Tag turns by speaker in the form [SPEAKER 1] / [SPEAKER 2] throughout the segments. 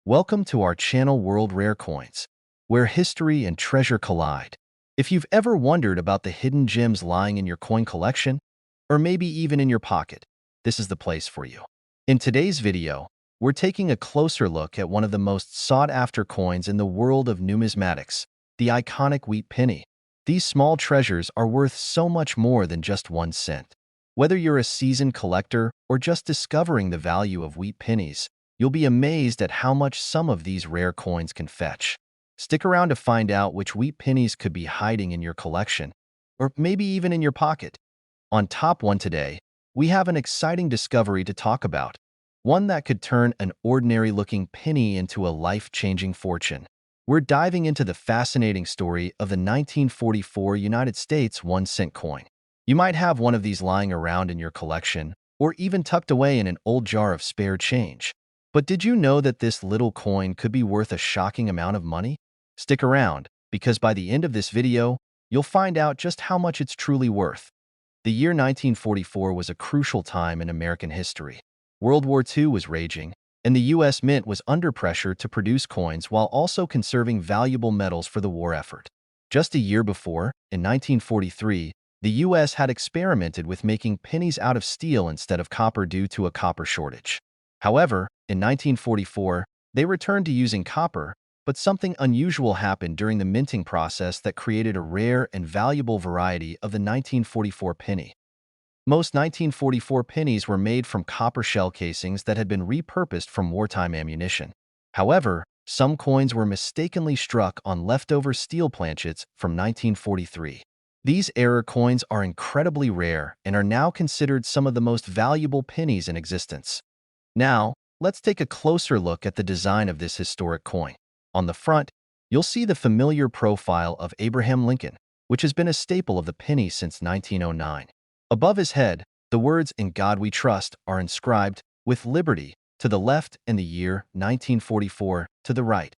[SPEAKER 1] Welcome to our channel World Rare Coins, where history and treasure collide. If you've ever wondered about the hidden gems lying in your coin collection, or maybe even in your pocket, this is the place for you. In today's video, we're taking a closer look at one of the most sought-after coins in the world of numismatics, the iconic wheat penny. These small treasures are worth so much more than just 1 cent. Whether you're a seasoned collector or just discovering the value of wheat pennies, you'll be amazed at how much some of these rare coins can fetch. Stick around to find out which wheat pennies could be hiding in your collection, or maybe even in your pocket. On Top 1 today, we have an exciting discovery to talk about, one that could turn an ordinary-looking penny into a life-changing fortune. We're diving into the fascinating story of the 1944 United States 1-cent coin. You might have one of these lying around in your collection, or even tucked away in an old jar of spare change. But did you know that this little coin could be worth a shocking amount of money? Stick around, because by the end of this video, you'll find out just how much it's truly worth. The year 1944 was a crucial time in American history. World War II was raging, and the U.S. Mint was under pressure to produce coins while also conserving valuable metals for the war effort. Just a year before, in 1943, the U.S. had experimented with making pennies out of steel instead of copper due to a copper shortage. However, in 1944, they returned to using copper, but something unusual happened during the minting process that created a rare and valuable variety of the 1944 penny. Most 1944 pennies were made from copper shell casings that had been repurposed from wartime ammunition. However, some coins were mistakenly struck on leftover steel planchets from 1943. These error coins are incredibly rare and are now considered some of the most valuable pennies in existence. Now, let's take a closer look at the design of this historic coin. On the front, you'll see the familiar profile of Abraham Lincoln, which has been a staple of the penny since 1909. Above his head, the words "In God We Trust" are inscribed, with liberty to the left and the year 1944 to the right.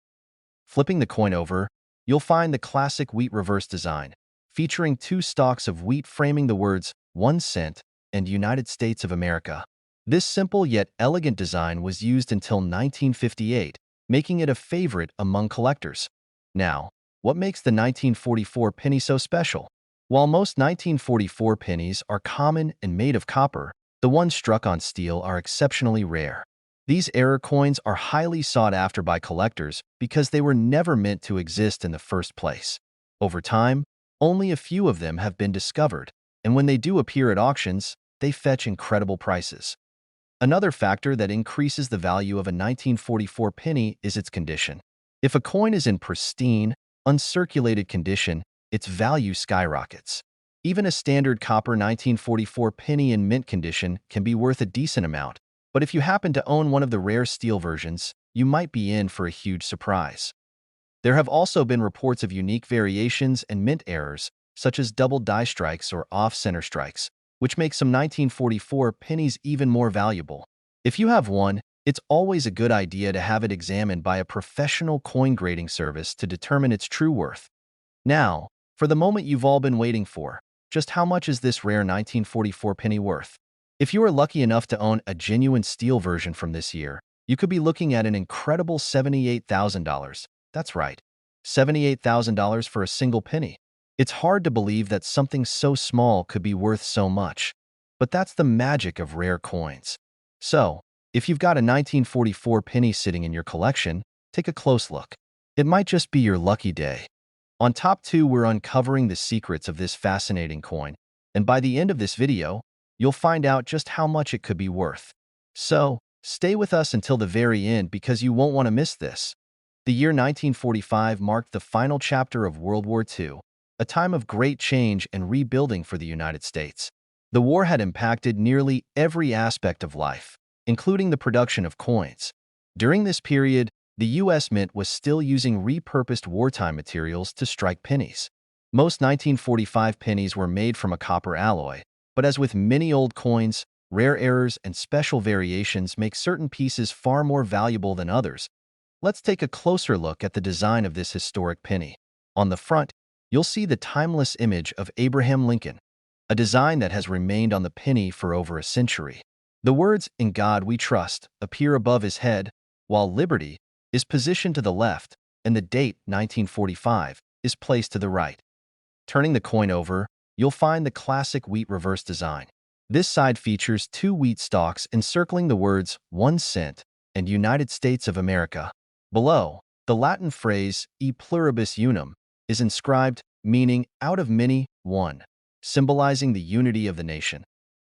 [SPEAKER 1] Flipping the coin over, you'll find the classic wheat reverse design, featuring two stalks of wheat framing the words 1 cent and United States of America. This simple yet elegant design was used until 1958, making it a favorite among collectors. Now, what makes the 1944 penny so special? While most 1944 pennies are common and made of copper, the ones struck on steel are exceptionally rare. These error coins are highly sought after by collectors because they were never meant to exist in the first place. Over time, only a few of them have been discovered, and when they do appear at auctions, they fetch incredible prices. Another factor that increases the value of a 1944 penny is its condition. If a coin is in pristine, uncirculated condition, its value skyrockets. Even a standard copper 1944 penny in mint condition can be worth a decent amount, but if you happen to own one of the rare steel versions, you might be in for a huge surprise. There have also been reports of unique variations and mint errors, such as double die strikes or off-center strikes, which makes some 1944 pennies even more valuable. If you have one, it's always a good idea to have it examined by a professional coin grading service to determine its true worth. Now, for the moment you've all been waiting for, just how much is this rare 1944 penny worth? If you are lucky enough to own a genuine steel version from this year, you could be looking at an incredible $78,000. That's right, $78,000 for a single penny. It's hard to believe that something so small could be worth so much. But that's the magic of rare coins. So, if you've got a 1944 penny sitting in your collection, take a close look. It might just be your lucky day. On Top 2, we're uncovering the secrets of this fascinating coin, and by the end of this video, you'll find out just how much it could be worth. So, stay with us until the very end because you won't want to miss this. The year 1945 marked the final chapter of World War II, a time of great change and rebuilding for the United States. The war had impacted nearly every aspect of life, including the production of coins. During this period, the U.S. Mint was still using repurposed wartime materials to strike pennies. Most 1945 pennies were made from a copper alloy, but as with many old coins, rare errors and special variations make certain pieces far more valuable than others. Let's take a closer look at the design of this historic penny. On the front, you'll see the timeless image of Abraham Lincoln, a design that has remained on the penny for over a century. The words "In God We Trust" appear above his head, while liberty is positioned to the left, and the date 1945 is placed to the right. Turning the coin over, you'll find the classic wheat reverse design. This side features two wheat stalks encircling the words 1 cent and United States of America. Below, the Latin phrase e pluribus unum is inscribed, meaning out of many, one, symbolizing the unity of the nation.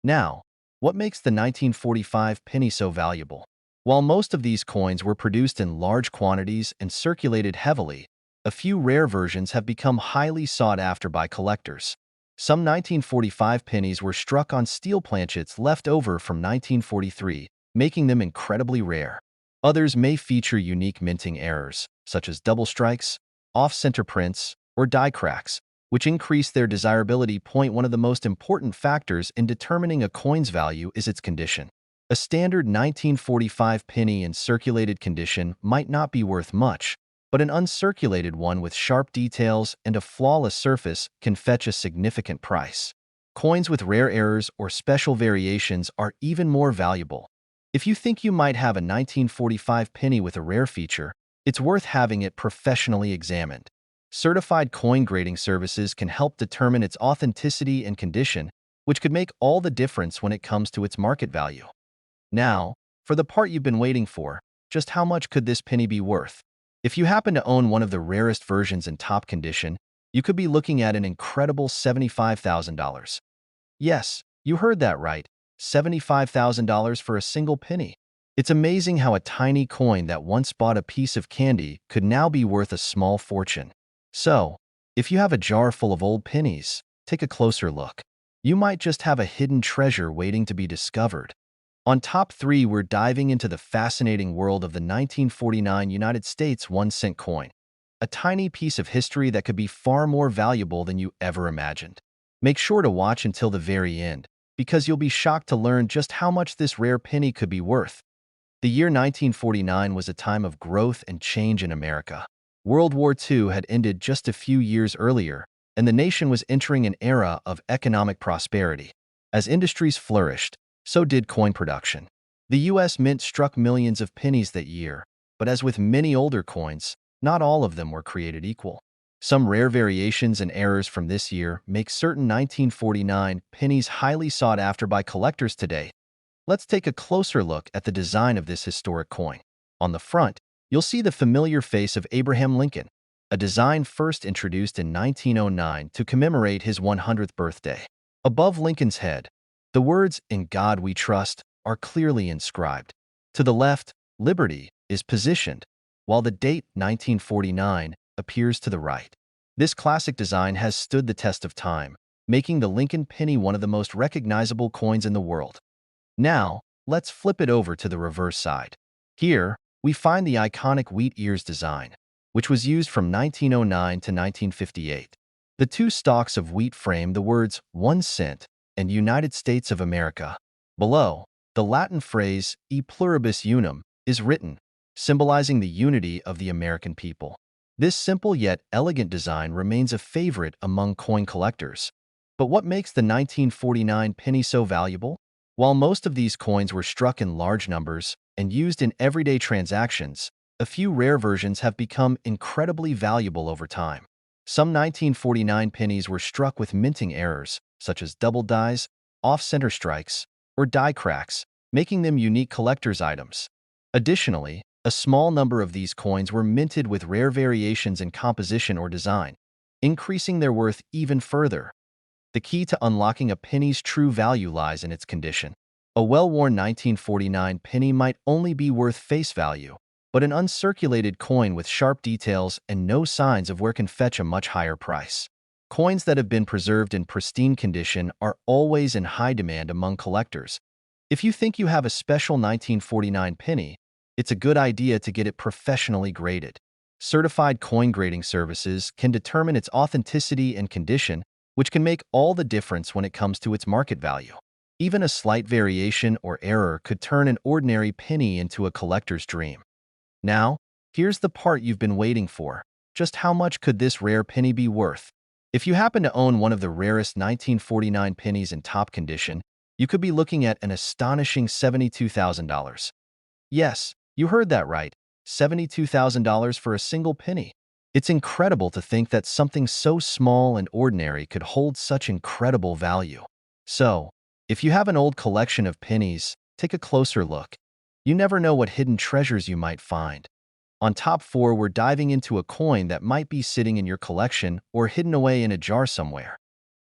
[SPEAKER 1] Now, what makes the 1945 penny so valuable? While most of these coins were produced in large quantities and circulated heavily, a few rare versions have become highly sought after by collectors. Some 1945 pennies were struck on steel planchets left over from 1943, making them incredibly rare. Others may feature unique minting errors, such as double strikes, off-center prints, or die cracks, which increase their desirability. One of the most important factors in determining a coin's value is its condition. A standard 1945 penny in circulated condition might not be worth much, but an uncirculated one with sharp details and a flawless surface can fetch a significant price. Coins with rare errors or special variations are even more valuable. If you think you might have a 1945 penny with a rare feature, it's worth having it professionally examined. Certified coin grading services can help determine its authenticity and condition, which could make all the difference when it comes to its market value. Now, for the part you've been waiting for, just how much could this penny be worth? If you happen to own one of the rarest versions in top condition, you could be looking at an incredible $75,000. Yes, you heard that right, $75,000 for a single penny. It's amazing how a tiny coin that once bought a piece of candy could now be worth a small fortune. So, if you have a jar full of old pennies, take a closer look. You might just have a hidden treasure waiting to be discovered. On top 3, we're diving into the fascinating world of the 1949 United States 1-cent coin, a tiny piece of history that could be far more valuable than you ever imagined. Make sure to watch until the very end, because you'll be shocked to learn just how much this rare penny could be worth. The year 1949 was a time of growth and change in America. World War II had ended just a few years earlier, and the nation was entering an era of economic prosperity. As industries flourished, so did coin production. The U.S. Mint struck millions of pennies that year, but as with many older coins, not all of them were created equal. Some rare variations and errors from this year make certain 1949 pennies highly sought after by collectors today. Let's take a closer look at the design of this historic coin. On the front, you'll see the familiar face of Abraham Lincoln, a design first introduced in 1909 to commemorate his 100th birthday. Above Lincoln's head, the words, "In God We Trust," are clearly inscribed. To the left, Liberty is positioned, while the date 1949 appears to the right. This classic design has stood the test of time, making the Lincoln penny one of the most recognizable coins in the world. Now, let's flip it over to the reverse side. Here, we find the iconic wheat ears design, which was used from 1909 to 1958. The two stalks of wheat frame the words 1 cent and United States of America. Below, the Latin phrase e pluribus unum is written, symbolizing the unity of the American people. This simple yet elegant design remains a favorite among coin collectors. But what makes the 1949 penny so valuable? While most of these coins were struck in large numbers and used in everyday transactions, a few rare versions have become incredibly valuable over time. Some 1949 pennies were struck with minting errors, such as double dies, off-center strikes, or die cracks, making them unique collector's items. Additionally, a small number of these coins were minted with rare variations in composition or design, increasing their worth even further. The key to unlocking a penny's true value lies in its condition. A well-worn 1949 penny might only be worth face value, but an uncirculated coin with sharp details and no signs of wear can fetch a much higher price. Coins that have been preserved in pristine condition are always in high demand among collectors. If you think you have a special 1949 penny, it's a good idea to get it professionally graded. Certified coin grading services can determine its authenticity and condition, which can make all the difference when it comes to its market value. Even a slight variation or error could turn an ordinary penny into a collector's dream. Now, here's the part you've been waiting for. Just how much could this rare penny be worth? If you happen to own one of the rarest 1949 pennies in top condition, you could be looking at an astonishing $72,000. Yes, you heard that right, $72,000 for a single penny. It's incredible to think that something so small and ordinary could hold such incredible value. So, if you have an old collection of pennies, take a closer look. You never know what hidden treasures you might find. On top 4, we're diving into a coin that might be sitting in your collection or hidden away in a jar somewhere.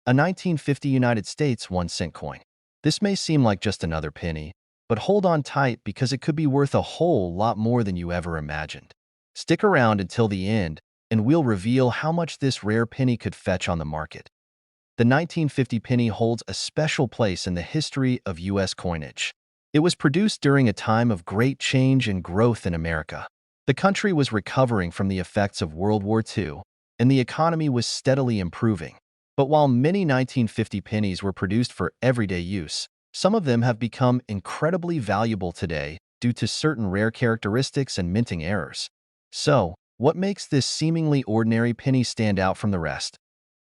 [SPEAKER 1] A 1950 United States 1-cent coin. This may seem like just another penny, but hold on tight because it could be worth a whole lot more than you ever imagined. Stick around until the end, and we'll reveal how much this rare penny could fetch on the market. The 1950 penny holds a special place in the history of U.S. coinage. It was produced during a time of great change and growth in America. The country was recovering from the effects of World War II, and the economy was steadily improving. But while many 1950 pennies were produced for everyday use, some of them have become incredibly valuable today due to certain rare characteristics and minting errors. So, what makes this seemingly ordinary penny stand out from the rest?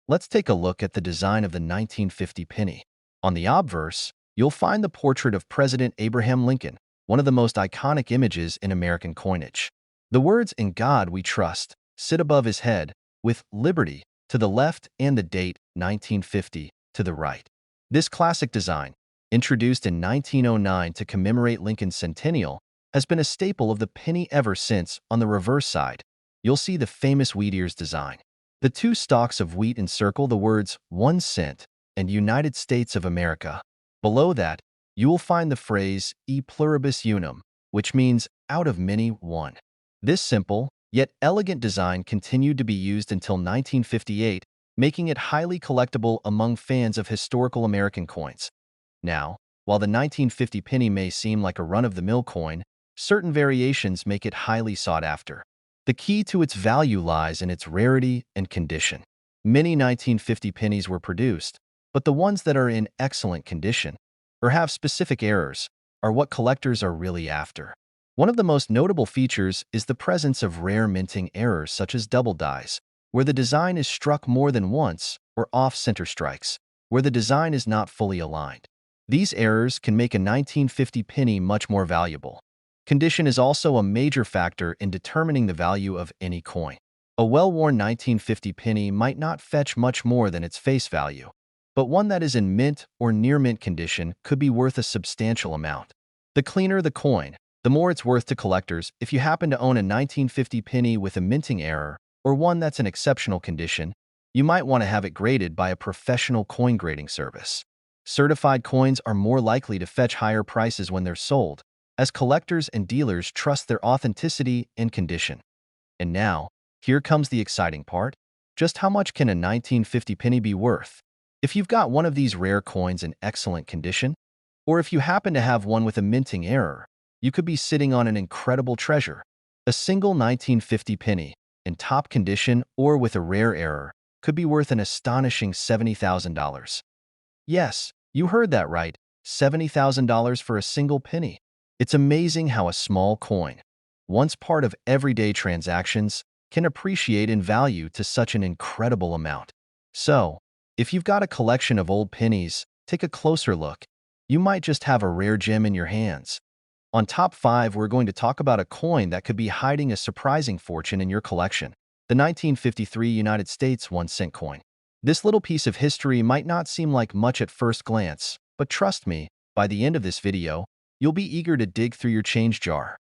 [SPEAKER 1] Let's take a look at the design of the 1950 penny. On the obverse, you'll find the portrait of President Abraham Lincoln, one of the most iconic images in American coinage. The words "In God We Trust" sit above his head, with "Liberty" to the left and the date 1950 to the right. This classic design, introduced in 1909 to commemorate Lincoln's centennial, has been a staple of the penny ever since. On the reverse side, you'll see the famous wheat ears design. The two stalks of wheat encircle the words 1 cent and United States of America. Below that, you will find the phrase "E pluribus unum," which means "out of many, one." This simple, yet elegant design continued to be used until 1958, making it highly collectible among fans of historical American coins. Now, while the 1950 penny may seem like a run-of-the-mill coin, certain variations make it highly sought after. The key to its value lies in its rarity and condition. Many 1950 pennies were produced, but the ones that are in excellent condition, or have specific errors, are what collectors are really after. One of the most notable features is the presence of rare minting errors such as double dies, where the design is struck more than once, or off-center strikes, where the design is not fully aligned. These errors can make a 1950 penny much more valuable. Condition is also a major factor in determining the value of any coin. A well-worn 1950 penny might not fetch much more than its face value, but one that is in mint or near-mint condition could be worth a substantial amount. The cleaner the coin, the more it's worth to collectors. If you happen to own a 1950 penny with a minting error, or one that's in exceptional condition, you might want to have it graded by a professional coin grading service. Certified coins are more likely to fetch higher prices when they're sold, as collectors and dealers trust their authenticity and condition. And now, here comes the exciting part. Just how much can a 1950 penny be worth? If you've got one of these rare coins in excellent condition, or if you happen to have one with a minting error, you could be sitting on an incredible treasure. A single 1950 penny, in top condition or with a rare error, could be worth an astonishing $70,000. Yes, you heard that right, $70,000 for a single penny. It's amazing how a small coin, once part of everyday transactions, can appreciate in value to such an incredible amount. So, if you've got a collection of old pennies, take a closer look. You might just have a rare gem in your hands. On top 5, we're going to talk about a coin that could be hiding a surprising fortune in your collection. The 1953 United States 1-cent coin. This little piece of history might not seem like much at first glance, but trust me, by the end of this video, you'll be eager to dig through your change jar.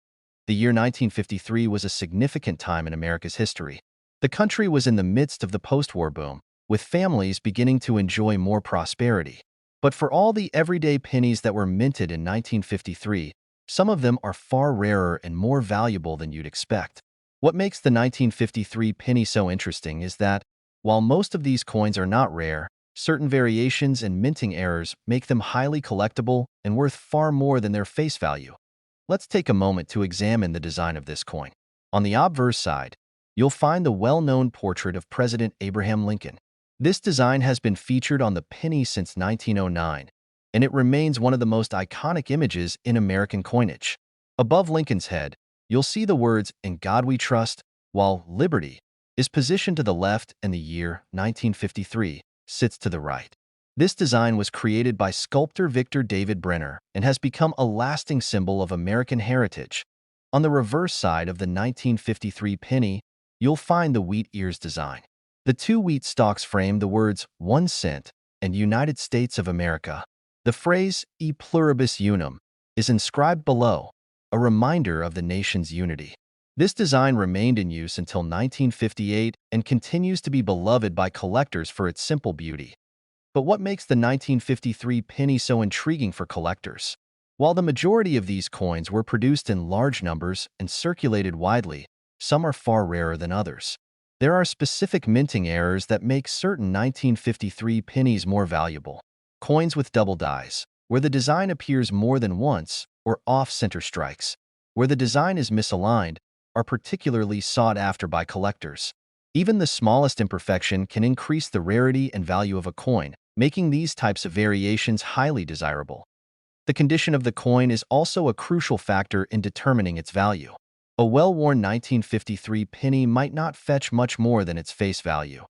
[SPEAKER 1] The year 1953 was a significant time in America's history. The country was in the midst of the post-war boom, with families beginning to enjoy more prosperity. But for all the everyday pennies that were minted in 1953, some of them are far rarer and more valuable than you'd expect. What makes the 1953 penny so interesting is that, while most of these coins are not rare, certain variations and minting errors make them highly collectible and worth far more than their face value. Let's take a moment to examine the design of this coin. On the obverse side, you'll find the well-known portrait of President Abraham Lincoln. This design has been featured on the penny since 1909, and it remains one of the most iconic images in American coinage. Above Lincoln's head, you'll see the words "In God We Trust," while "Liberty" is positioned to the left and the year 1953 sits to the right. This design was created by sculptor Victor David Brenner and has become a lasting symbol of American heritage. On the reverse side of the 1953 penny, you'll find the wheat ears design. The two wheat stalks frame the words 1 cent and United States of America. The phrase e pluribus unum is inscribed below, a reminder of the nation's unity. This design remained in use until 1958 and continues to be beloved by collectors for its simple beauty. But what makes the 1953 penny so intriguing for collectors? While the majority of these coins were produced in large numbers and circulated widely, some are far rarer than others. There are specific minting errors that make certain 1953 pennies more valuable. Coins with double dies, where the design appears more than once, or off-center strikes, where the design is misaligned, are particularly sought after by collectors. Even the smallest imperfection can increase the rarity and value of a coin, making these types of variations highly desirable. The condition of the coin is also a crucial factor in determining its value. A well-worn 1953 penny might not fetch much more than its face value,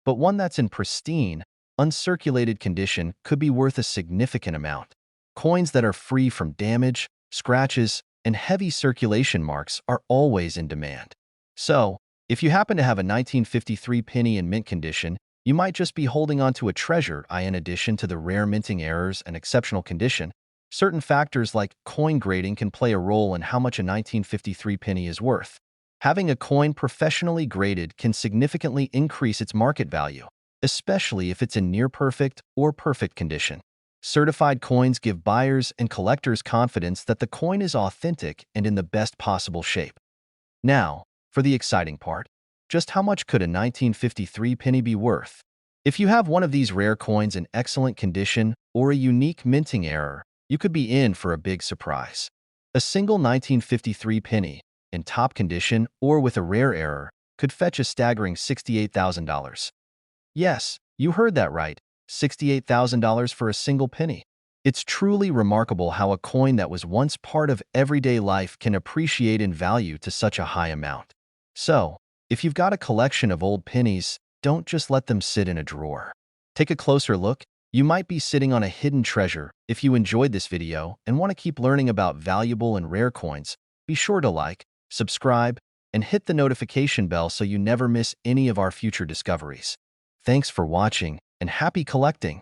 [SPEAKER 1] but one that's in pristine, uncirculated condition could be worth a significant amount. Coins that are free from damage, scratches, and heavy circulation marks are always in demand. So, if you happen to have a 1953 penny in mint condition, you might just be holding on to a treasure. In addition to the rare minting errors and exceptional condition, certain factors like coin grading can play a role in how much a 1953 penny is worth. Having a coin professionally graded can significantly increase its market value, especially if it's in near-perfect or perfect condition. Certified coins give buyers and collectors confidence that the coin is authentic and in the best possible shape. Now, for the exciting part. Just how much could a 1953 penny be worth? If you have one of these rare coins in excellent condition or a unique minting error, you could be in for a big surprise. A single 1953 penny, in top condition or with a rare error, could fetch a staggering $68,000. Yes, you heard that right, $68,000 for a single penny. It's truly remarkable how a coin that was once part of everyday life can appreciate in value to such a high amount. So, if you've got a collection of old pennies, don't just let them sit in a drawer. Take a closer look. You might be sitting on a hidden treasure. If you enjoyed this video and want to keep learning about valuable and rare coins, be sure to like, subscribe, and hit the notification bell so you never miss any of our future discoveries. Thanks for watching, and happy collecting!